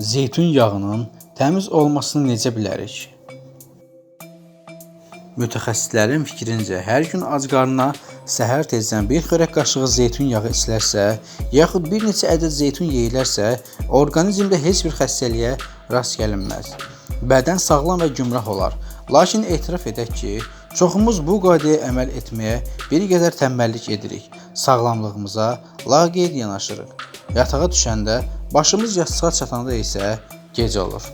Zeytun yağının təmiz olmasını necə bilərik? Mütəxəssislərin fikrincə, hər gün ac qarnına səhər tezdən bir xörək qaşığı zeytun yağı içilərsə, yaxud bir neçə ədəd zeytun yeyilərsə, orqanizmdə heç bir xəstəliyə rast gəlinməz. Bədən sağlam və gümrah olar. Lakin etiraf edək ki, çoxumuz bu qaydaya əməl etməyə bir qədər tənbəllik edirik. Sağlamlığımıza laqeyd yanaşırıq. Yatağa düşəndə, başımız yastığa çatanda isə gec olur.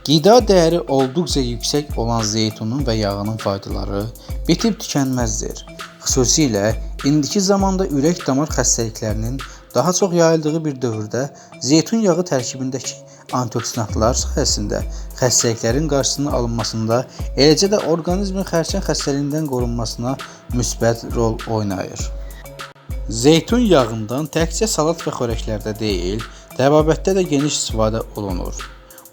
Qida dəyəri olduqca yüksək olan zeytunun və yağının faydaları bitib tükənməzdir. Xüsusilə indiki zamanda ürək-damar xəstəliklərinin daha çox yayıldığı bir dövrdə zeytun yağı tərkibindəki antioksidantlar sayəsində xəstəliklərin qarşısının alınmasında, eləcə də orqanizmin xərçəng xəstəliyindən qorunmasına müsbət rol oynayır. Zeytun yağından təkcə salat və xörəklərdə deyil, təbabətdə də geniş istifadə olunur.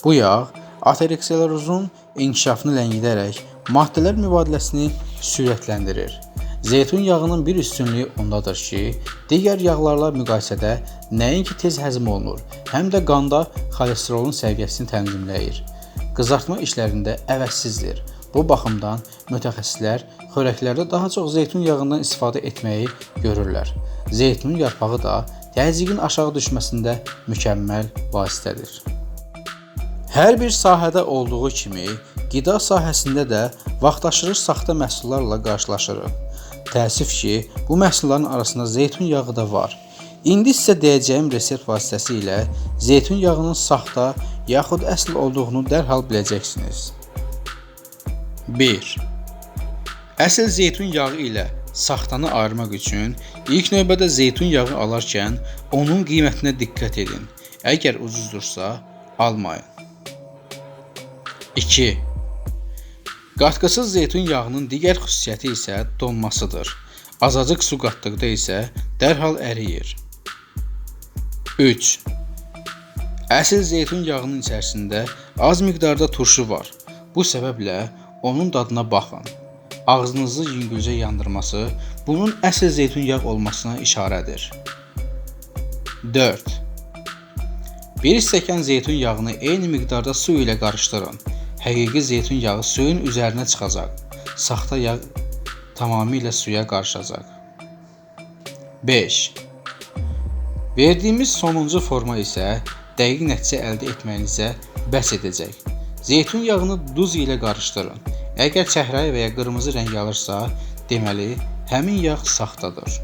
Bu yağ aterosklerozun inkişafını ləngidərək maddələr mübadiləsini sürətləndirir. Zeytun yağının bir üstünlüyü ondadır ki, digər yağlarla müqayisədə nəinki tez həzm olunur, həm də qanda xolesterolun səviyyəsini tənzimləyir. Qızartma işlərində əvəzsizdir. Bu baxımdan mütəxəssislər xörəklərdə daha çox zeytun yağından istifadə etməyi görürlər. Zeytunun yarpağı da təzyiqin aşağı düşməsində mükəmməl vasitədir. Hər bir sahədə olduğu kimi, qida sahəsində də vaxtaşırı saxta məhsullarla qarşılaşırıq. Təəssüf ki, bu məhsulların arasında zeytun yağı da var. İndi sizə deyəcəyim resept vasitəsilə zeytun yağının saxta yaxud əsl olduğunu dərhal biləcəksiniz. 1. Əsl zeytun yağı ilə saxtanı ayırmaq üçün ilk növbədə zeytun yağı alarkən onun qiymətinə diqqət edin. Əgər ucuzdursa, almayın. 2. Qatqısız zeytun yağının digər xüsusiyyəti isə donmasıdır. Azacıq su qatdıqda isə dərhal əriyir. 3. Əsl zeytun yağının içərisində az miqdarda turşu var. Bu səbəblə onun dadına baxın. Ağzınızı yüngülcə yandırması bunun əsl zeytun yağı olmasına işarədir. 4. Bir stəkan zeytun yağını eyni miqdarda su ilə qarışdırın. Həqiqi zeytun yağı suyun üzərinə çıxacaq. Saxta yağ tamamilə suya qarışacaq. 5. Verdiyimiz sonuncu forma isə dəqiq nəticə əldə etməyinizə bəs edəcək. Zeytun yağını duz ilə qarışdırın. Əgər çəhrayı və ya qırmızı rəng alırsa, deməli, həmin yağ saxtadır.